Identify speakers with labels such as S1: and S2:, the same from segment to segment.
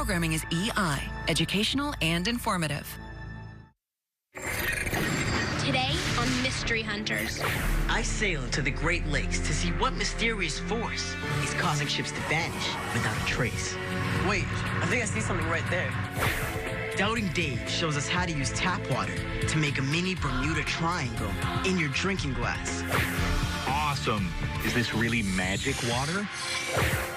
S1: programming is EI, educational and informative.
S2: Today on Mystery Hunters.
S3: I sail into the Great Lakes to see what mysterious force is causing ships to vanish without a trace.
S4: Wait, I think I see something right there.
S3: Doubting Dave shows us how to use tap water to make a mini Bermuda Triangle in your drinking glass.
S5: Awesome. Is this really magic water?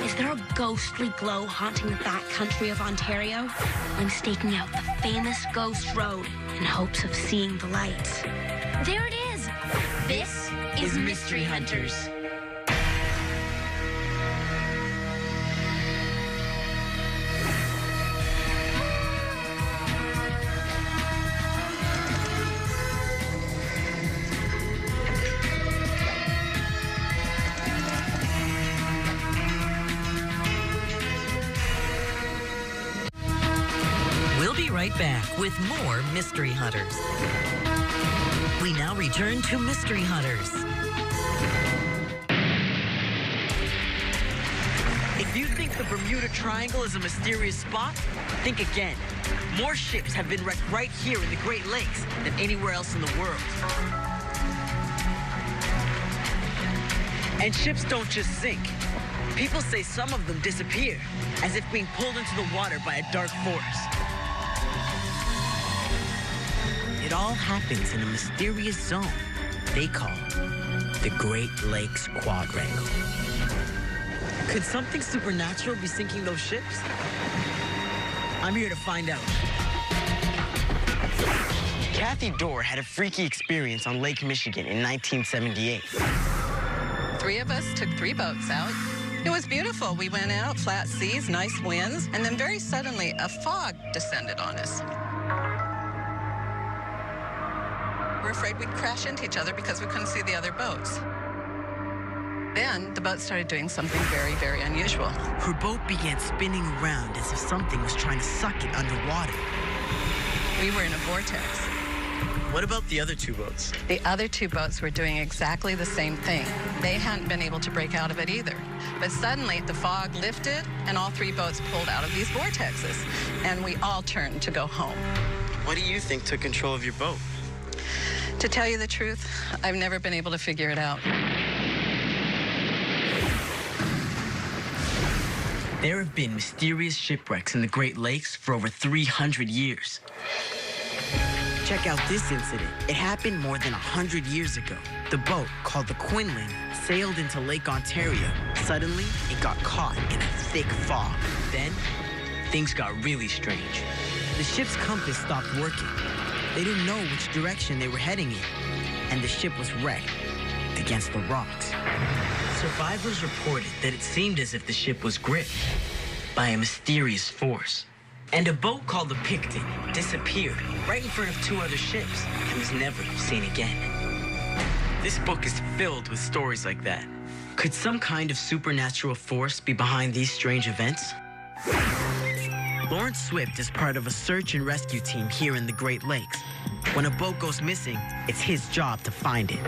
S2: Is there a ghostly glow haunting the back country of Ontario? I'm staking out the famous Ghost Road in hopes of seeing the lights. There it is! This is Mystery Hunters.
S6: Right back with more Mystery Hunters. We now return to Mystery Hunters.
S3: If you think the Bermuda Triangle is a mysterious spot, think again. More ships have been wrecked right here in the Great Lakes than anywhere else in the world. And ships don't just sink. People say some of them disappear, as if being pulled into the water by a dark force. It all happens in a mysterious zone they call the Great Lakes Quadrangle. Could something supernatural be sinking those ships? I'm here to find out. Kathy Dorr had a freaky experience on Lake Michigan in 1978.
S7: 3 of us took 3 boats out. It was beautiful. We went out, flat seas, nice winds, and then very suddenly a fog descended on us. We're afraid we'd crash into each other because we couldn't see the other boats. Then the boat started doing something very, very unusual.
S3: Her boat began spinning around as if something was trying to suck it underwater.
S7: We were in a vortex.
S4: What about the other 2 boats?
S7: The other 2 boats were doing exactly the same thing. They hadn't been able to break out of it either. But suddenly the fog lifted and all 3 boats pulled out of these vortexes. And we all turned to go home.
S4: What do you think took control of your boat?
S7: To tell you the truth, I've never been able to figure it out.
S3: There have been mysterious shipwrecks in the Great Lakes for over 300 years. Check out this incident. It happened more than 100 years ago. The boat, called the Quinlan, sailed into Lake Ontario. Suddenly, it got caught in a thick fog. Then, things got really strange. The ship's compass stopped working. They didn't know which direction they were heading in, and the ship was wrecked against the rocks. Survivors reported that it seemed as if the ship was gripped by a mysterious force. And a boat called the Picton disappeared right in front of 2 other ships and was never seen again. This book is filled with stories like that. Could some kind of supernatural force be behind these strange events? Lawrence Swift is part of a search and rescue team here in the Great Lakes. When a boat goes missing, it's his job to find it.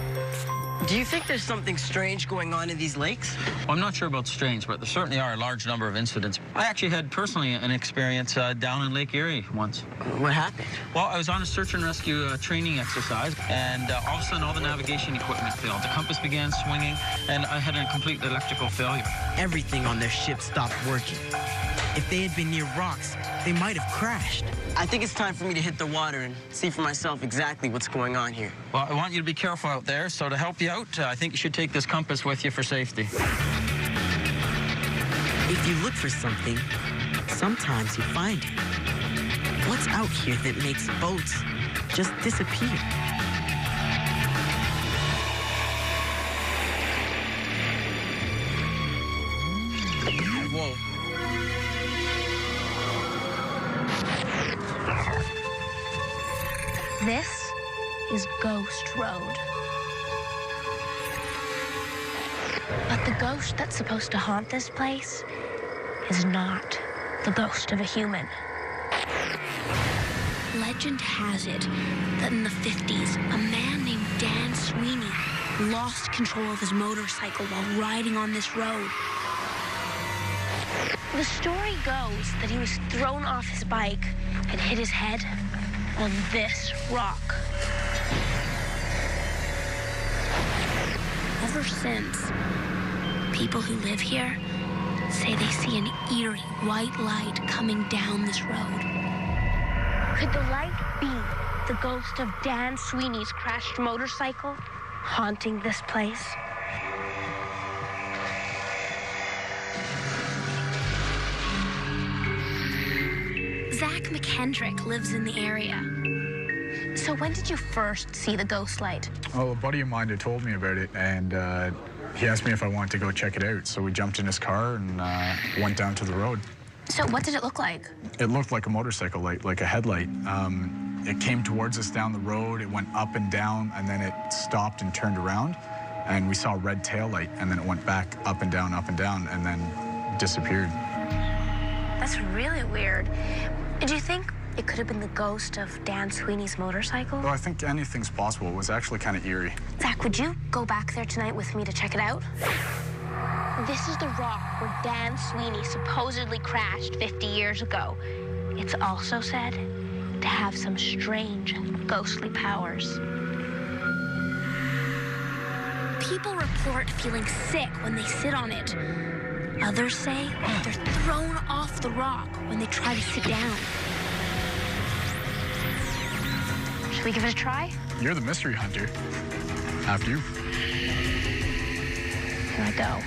S4: Do you think there's something strange going on in these lakes?
S8: Well, I'm not sure about strange, but there certainly are a large number of incidents. I actually had personally an experience down in Lake Erie once.
S4: What happened?
S8: Well, I was on a search and rescue training exercise, and all of a sudden all the navigation equipment failed. The compass began swinging, and I had a complete electrical failure.
S3: Everything on their ship stopped working. If they had been near rocks, they might have crashed.
S4: I think it's time for me to hit the water and see for myself exactly what's going on here.
S8: Well, I want you to be careful out there, so to help you out, I think you should take this compass with you for safety.
S3: If you look for something, sometimes you find it. What's out here that makes boats just disappear?
S4: Whoa.
S2: This is Ghost Road. But the ghost that's supposed to haunt this place is not the ghost of a human. Legend has it that in the 50s, a man named Dan Sweeney lost control of his motorcycle while riding on this road. The story goes that he was thrown off his bike and hit his head on this rock. Ever since, people who live here say they see an eerie white light coming down this road. Could the light be the ghost of Dan Sweeney's crashed motorcycle haunting this place? Zach McKendrick lives in the area. So when did you first see the ghost light?
S9: Well, a buddy of mine had told me about it, and he asked me if I wanted to go check it out. So we jumped in his car and went down to the road.
S2: So what did it look like?
S9: It looked like a motorcycle light, like a headlight. It came towards us down the road, it went up and down, and then it stopped and turned around, and we saw a red tail light, and then it went back up and down, and then disappeared.
S2: That's really weird. Do you think it could have been the ghost of Dan Sweeney's motorcycle?
S9: Well, I think anything's possible. It was actually kind of eerie.
S2: Zach, would you go back there tonight with me to check it out? This is the rock where Dan Sweeney supposedly crashed 50 years ago. It's also said to have some strange ghostly powers. People report feeling sick when they sit on it. Others say they're thrown off the rock when they try to sit down. Should we give it a try?
S9: You're the mystery hunter. After you.
S2: Here I go.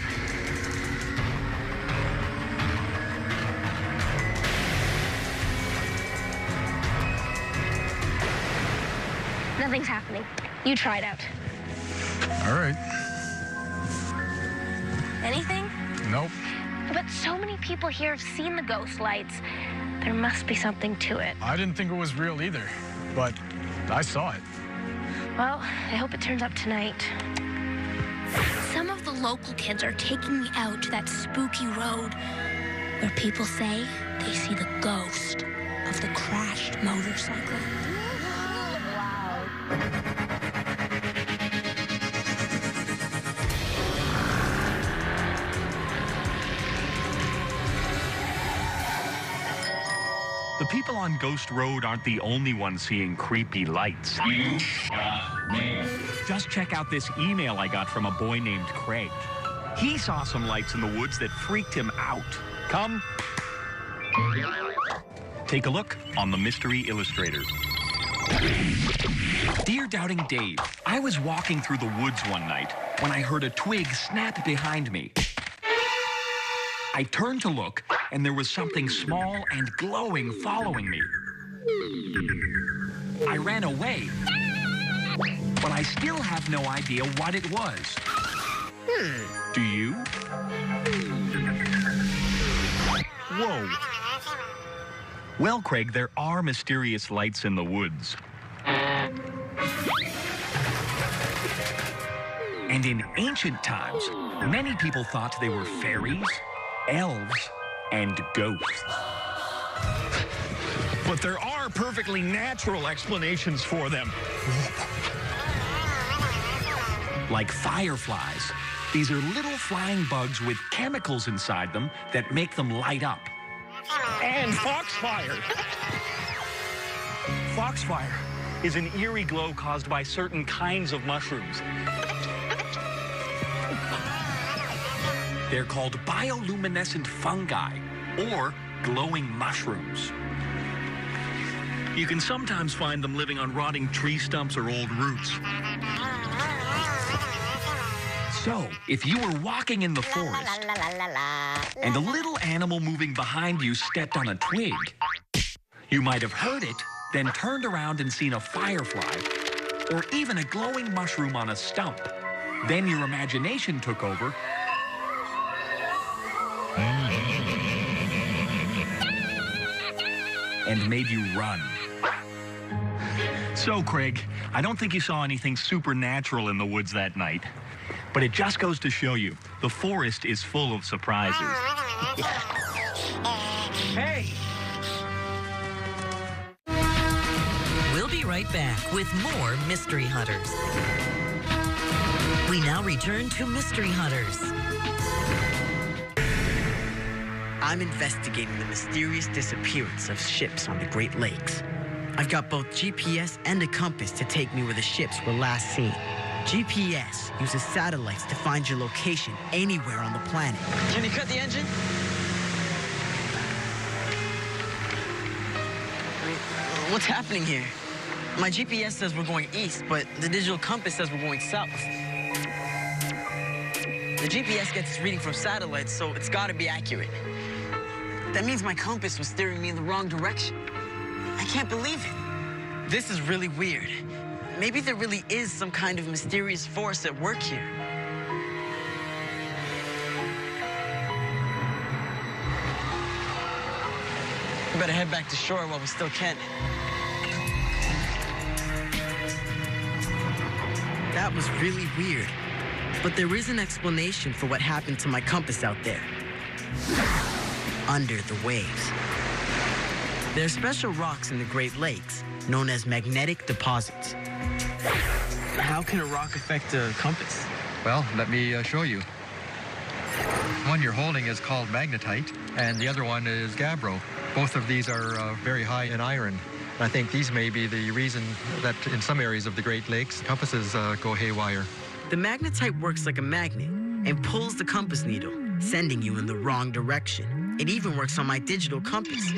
S2: Nothing's happening. You try it out.
S9: All right.
S2: Anything?
S9: Nope.
S2: But so many people here have seen the ghost lights. There must be something to it.
S9: I didn't think it was real either, but I saw it.
S2: Well, I hope it turns up tonight. Some of the local kids are taking me out to that spooky road where people say they see the ghost of the crashed motorcycle. Wow.
S5: The people on Ghost Road aren't the only ones seeing creepy lights. Just check out this email I got from a boy named Craig. He saw some lights in the woods that freaked him out. Come. Take a look on the Mystery Illustrator. Dear Doubting Dave, I was walking through the woods one night when I heard a twig snap behind me. I turned to look, and there was something small and glowing following me. I ran away, but I still have no idea what it was. Do you? Whoa. Well, Craig, there are mysterious lights in the woods. And in ancient times, many people thought they were fairies, elves, and ghosts. But there are perfectly natural explanations for them. Like fireflies. These are little flying bugs with chemicals inside them that make them light up. And foxfire. Foxfire is an eerie glow caused by certain kinds of mushrooms. They're called bioluminescent fungi, or glowing mushrooms. You can sometimes find them living on rotting tree stumps or old roots. So, if you were walking in the forest, and a little animal moving behind you stepped on a twig, you might have heard it, then turned around and seen a firefly, or even a glowing mushroom on a stump. Then your imagination took over, and made you run. So, Craig, I don't think you saw anything supernatural in the woods that night. But it just goes to show you, the forest is full of surprises. Hey!
S6: We'll be right back with more Mystery Hunters. We now return to Mystery Hunters.
S3: I'm investigating the mysterious disappearance of ships on the Great Lakes. I've got both GPS and a compass to take me where the ships were last seen. GPS uses satellites to find your location anywhere on the planet.
S4: Can you cut the engine? What's happening here? My GPS says we're going east, but the digital compass says we're going south. The GPS gets its reading from satellites, so it's got to be accurate. That means my compass was steering me in the wrong direction. I can't believe it. This is really weird. Maybe there really is some kind of mysterious force at work here. We better head back to shore while we still can.
S3: That was really weird. But there is an explanation for what happened to my compass out there. Under the waves. There are special rocks in the Great Lakes known as magnetic deposits.
S4: How can a rock affect a compass?
S10: Well, let me show you. One you're holding is called magnetite, and the other one is gabbro. Both of these are very high in iron. I think these may be the reason that in some areas of the Great Lakes, compasses go haywire.
S3: The magnetite works like a magnet and pulls the compass needle, sending you in the wrong direction. It even works on my digital compass.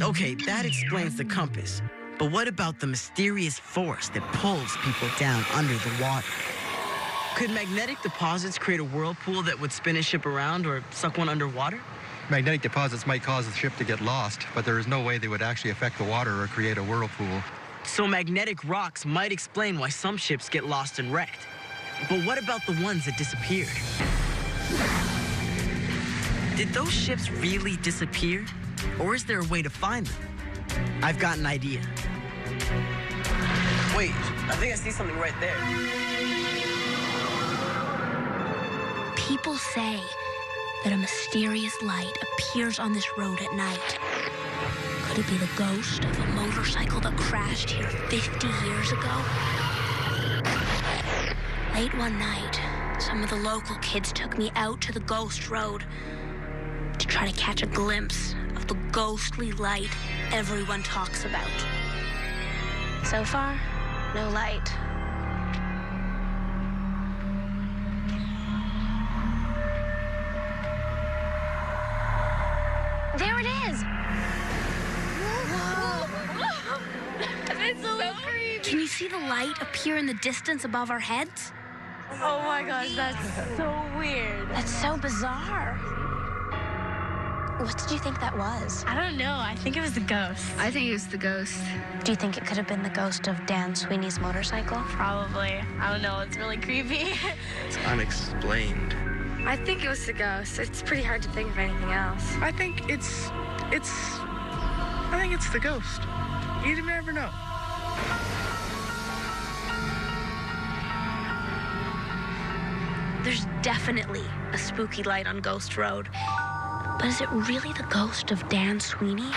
S3: Okay, that explains the compass. But what about the mysterious force that pulls people down under the water? Could magnetic deposits create a whirlpool that would spin a ship around or suck one underwater?
S10: Magnetic deposits might cause the ship to get lost, but there is no way they would actually affect the water or create a whirlpool.
S3: So magnetic rocks might explain why some ships get lost and wrecked. But what about the ones that disappeared? Did those ships really disappear? Or is there a way to find them? I've got an idea.
S4: Wait, I think I see something right there.
S2: People say that a mysterious light appears on this road at night. Could it be the ghost of a motorcycle that crashed here 50 years ago? Late one night, some of the local kids took me out to the ghost road to try to catch a glimpse of the ghostly light everyone talks about. So far, no light. There it is!
S11: That's so creepy.
S2: Can you see the light appear in the distance above our heads?
S11: Oh my gosh, that's so weird.
S2: That's so bizarre. What did you think that was?
S11: I don't know. I think it was the ghost.
S12: I think it was the ghost.
S2: Do you think it could have been the ghost of Dan Sweeney's motorcycle?
S11: Probably. I don't know. It's really creepy.
S4: It's unexplained.
S12: I think it was the ghost. It's pretty hard to think of anything else.
S13: I think it's the ghost. You never know.
S2: There's definitely a spooky light on Ghost Road. But is it really the ghost of Dan Sweeney?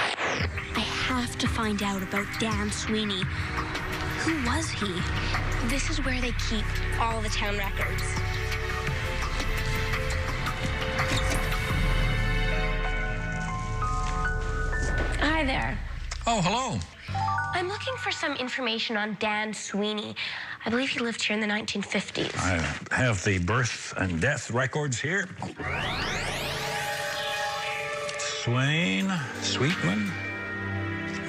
S2: I have to find out about Dan Sweeney. Who was he? This is where they keep all the town records. Hi there.
S14: Oh, hello.
S2: I'm looking for some information on Dan Sweeney. I believe he lived here in the 1950s.
S14: I have the birth and death records here. Sweetman?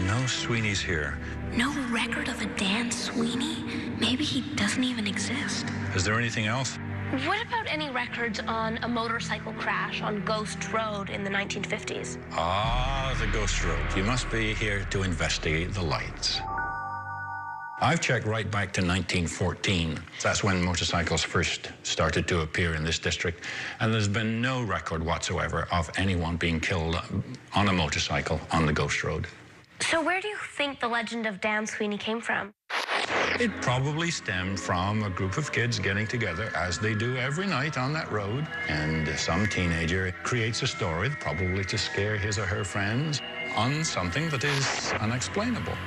S14: No Sweeney's here.
S2: No record of a Dan Sweeney? Maybe he doesn't even exist.
S14: Is there anything else?
S2: What about any records on a motorcycle crash on Ghost Road in the 1950s?
S14: Ah, the Ghost Road. You must be here to investigate the lights. I've checked right back to 1914. That's when motorcycles first started to appear in this district, and there's been no record whatsoever of anyone being killed on a motorcycle on the Ghost Road.
S2: So where do you think the legend of Dan Sweeney came from?
S14: It probably stemmed from a group of kids getting together, as they do every night on that road, and some teenager creates a story, probably to scare his or her friends, on something that is unexplainable.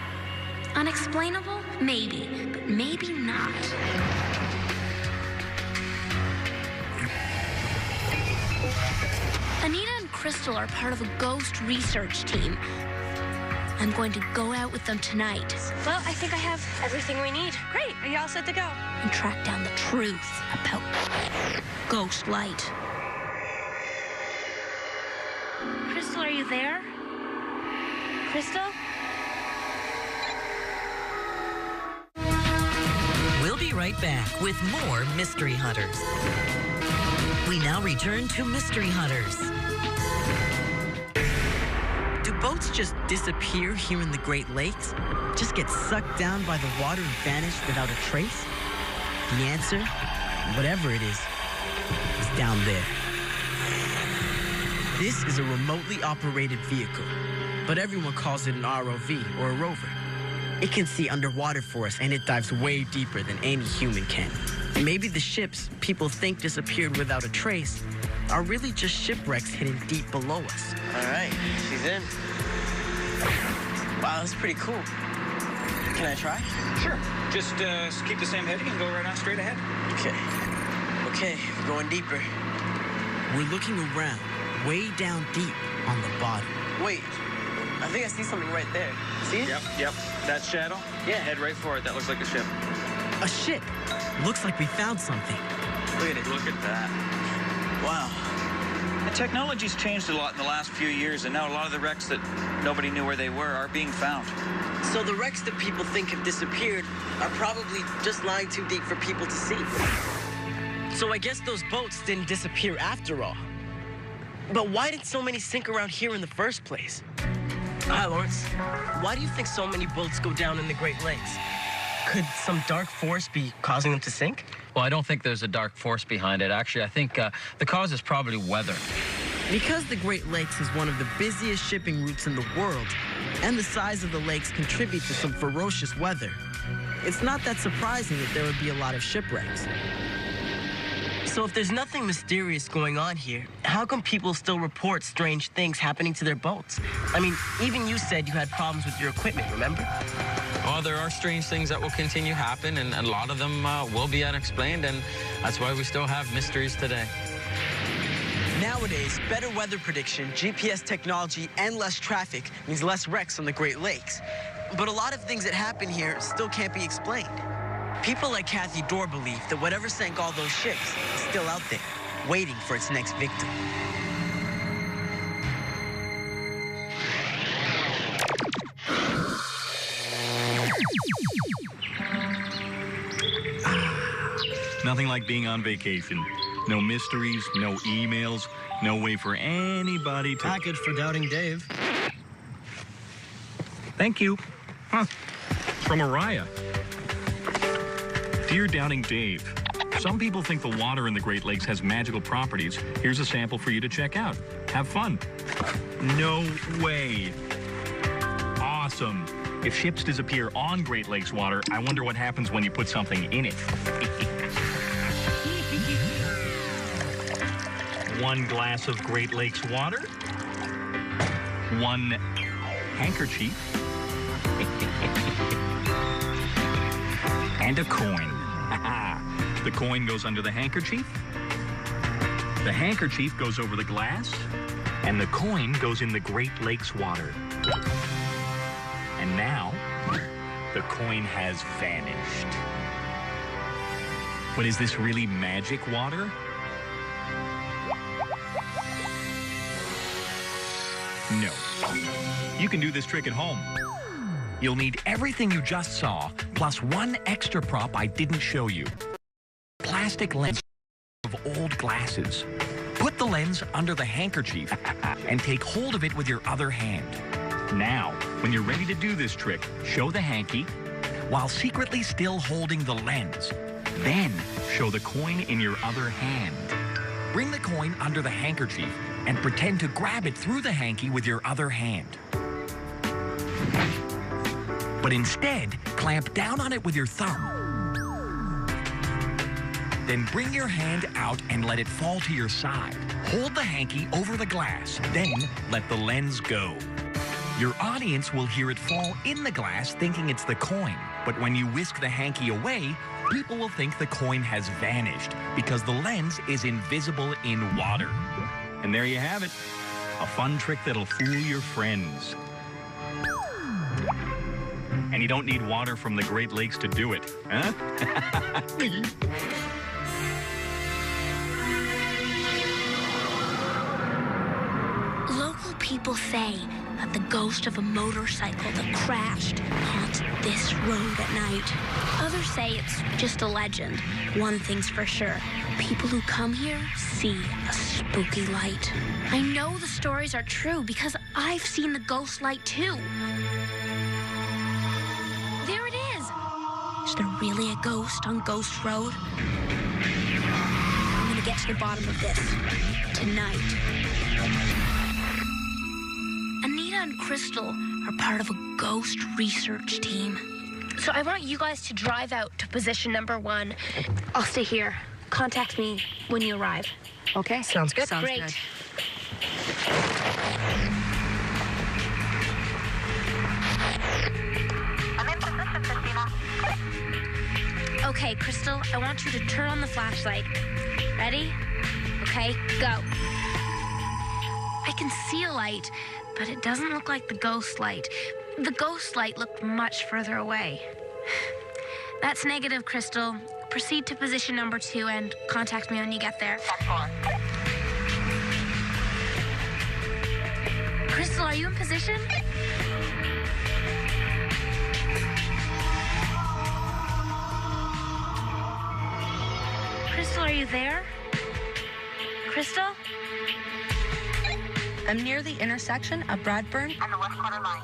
S2: Unexplainable? Maybe, but maybe not. A Crystal are part of a ghost research team. I'm going to go out with them tonight.
S12: Well, I think I have everything we need. Great. Are you all set to go?
S2: And track down the truth about Ghost Light. Crystal, are you there? Crystal?
S6: We'll be right back with more Mystery Hunters. We now return to Mystery Hunters.
S3: Do boats just disappear here in the Great Lakes? Just get sucked down by the water and vanish without a trace? The answer, whatever it is down there. This is a remotely operated vehicle, but everyone calls it an ROV or a rover. It can see underwater for us, and it dives way deeper than any human can. Maybe the ships people think disappeared without a trace are really just shipwrecks hidden deep below us.
S4: All right, she's in. Wow, that's pretty cool. Can I try?
S8: Sure. Just keep the same heading and go right on straight ahead.
S4: Okay, we're going deeper.
S3: We're looking around, way down deep on the bottom.
S4: Wait, I think I see something right there. See it?
S8: Yep. That shadow?
S4: Yeah.
S8: Head right for it. That looks like a ship.
S3: A ship? Looks like we found something.
S4: Look at it.
S8: Look at that.
S4: Wow.
S8: The technology's changed a lot in the last few years, and now a lot of the wrecks that nobody knew where they were are being found.
S4: So the wrecks that people think have disappeared are probably just lying too deep for people to see. So I guess those boats didn't disappear after all. But why did so many sink around here in the first place? Hi, Lawrence. Why do you think so many boats go down in the Great Lakes? Could some dark force be causing them to sink?
S15: Well, I don't think there's a dark force behind it. Actually, I think the cause is probably weather.
S3: Because the Great Lakes is one of the busiest shipping routes in the world, and the size of the lakes contribute to some ferocious weather, it's not that surprising that there would be a lot of shipwrecks.
S4: So if there's nothing mysterious going on here, how come people still report strange things happening to their boats? I mean, even you said you had problems with your equipment, remember?
S15: Well, there are strange things that will continue to happen, and a lot of them will be unexplained, and that's why we still have mysteries today.
S4: Nowadays, better weather prediction, GPS technology, and less traffic means less wrecks on the Great Lakes. But a lot of things that happen here still can't be explained. People like Kathy Dorr believe that whatever sank all those ships is still out there, waiting for its next victim.
S5: Nothing like being on vacation. No mysteries, no emails, no way for anybody to...
S16: Package for Doubting Dave.
S5: Thank you. Huh. From Araya. Dear Doubting Dave, some people think the water in the Great Lakes has magical properties. Here's a sample for you to check out. Have fun. No way. Awesome. If ships disappear on Great Lakes water, I wonder what happens when you put something in it. 1 glass of Great Lakes water. 1 handkerchief. And a coin. The coin goes under the handkerchief. The handkerchief goes over the glass. And the coin goes in the Great Lakes water. And now, the coin has vanished. But is this really magic water? No. You can do this trick at home. You'll need everything you just saw, plus 1 extra prop I didn't show you. Plastic lens of old glasses. Put the lens under the handkerchief and take hold of it with your other hand. Now, when you're ready to do this trick, show the hanky while secretly still holding the lens. Then, show the coin in your other hand. Bring the coin under the handkerchief and pretend to grab it through the hanky with your other hand. But instead, clamp down on it with your thumb. Then bring your hand out and let it fall to your side. Hold the hanky over the glass, then let the lens go. Your audience will hear it fall in the glass thinking it's the coin. But when you whisk the hanky away, people will think the coin has vanished because the lens is invisible in water. And there you have it.
S16: A fun trick that'll fool your friends. And you don't need water from the Great Lakes to do it, huh?
S2: Local people say that the ghost of a motorcycle that crashed haunts this road at night. Others say it's just a legend. One thing's for sure. People who come here see a spooky light. I know the stories are true because I've seen the ghost light too. There it is. Is there really a ghost on Ghost Road? I'm gonna get to the bottom of this tonight. Anita and Crystal are part of a ghost research team.
S12: So I want you guys to drive out to position number 1. I'll stay here. Contact me when you arrive. Okay?
S17: Sounds good.
S12: Sounds great.
S17: Good.
S12: Okay, Crystal, I want you to turn on the flashlight. Ready? Okay, go.
S2: I can see a light, but it doesn't look like the ghost light. The ghost light looked much further away. That's negative, Crystal. Proceed to position number 2 and contact me when you get there. Crystal, are you in position? Crystal, are you there? Crystal?
S17: I'm near the intersection of Bradburn and the West Corner line.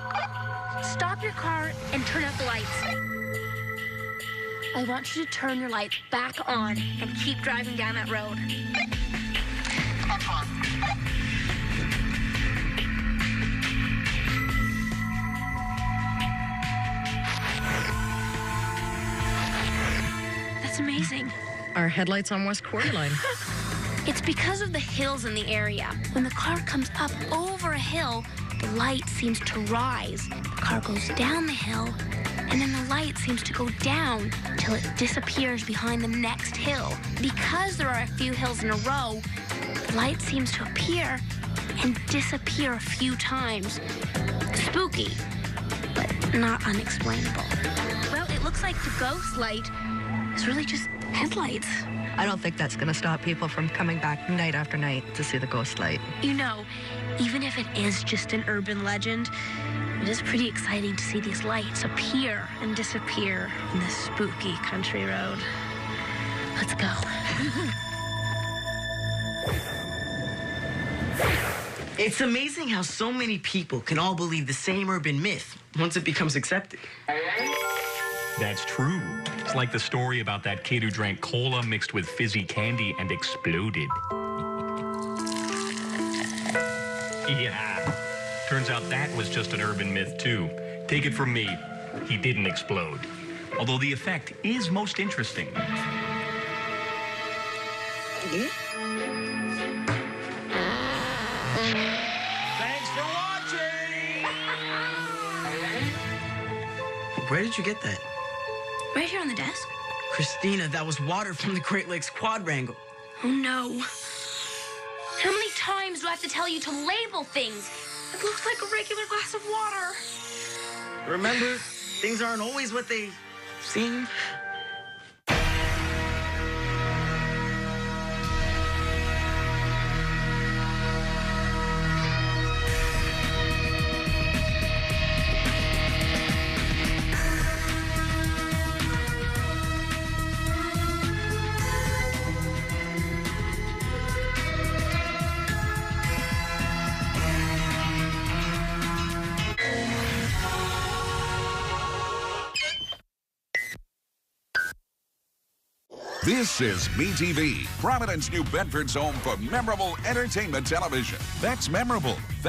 S2: Stop your car and turn out the lights. I want you to turn your lights back on and keep driving down that road. That's amazing.
S17: Our headlights on West Quarter Line.
S2: It's because of the hills in the area. When the car comes up over a hill, the light seems to rise. The car goes down the hill, and then the light seems to go down till it disappears behind the next hill. Because there are a few hills in a row, the light seems to appear and disappear a few times. Spooky, but not unexplainable. Well, it looks like the ghost light is really just headlights.
S17: I don't think that's going to stop people from coming back night after night to see the ghost light.
S2: You know, even if it is just an urban legend, it is pretty exciting to see these lights appear and disappear in this spooky country road. Let's go.
S3: It's amazing how so many people can all believe the same urban myth once it becomes accepted.
S5: That's true. It's like the story about that kid who drank cola mixed with fizzy candy and exploded. Yeah. Turns out that was just an urban myth, too. Take it from me, he didn't explode. Although the effect is most interesting.
S3: Thanks for watching! Where did you get that?
S2: Right here on the desk.
S3: Christina, that was water from the Great Lakes quadrangle.
S2: Oh, no. How many times do I have to tell you to label things? It looks like a regular glass of water.
S3: Remember, things aren't always what they seem.
S18: This is MeTV, Providence, New Bedford's home for memorable entertainment television. That's memorable.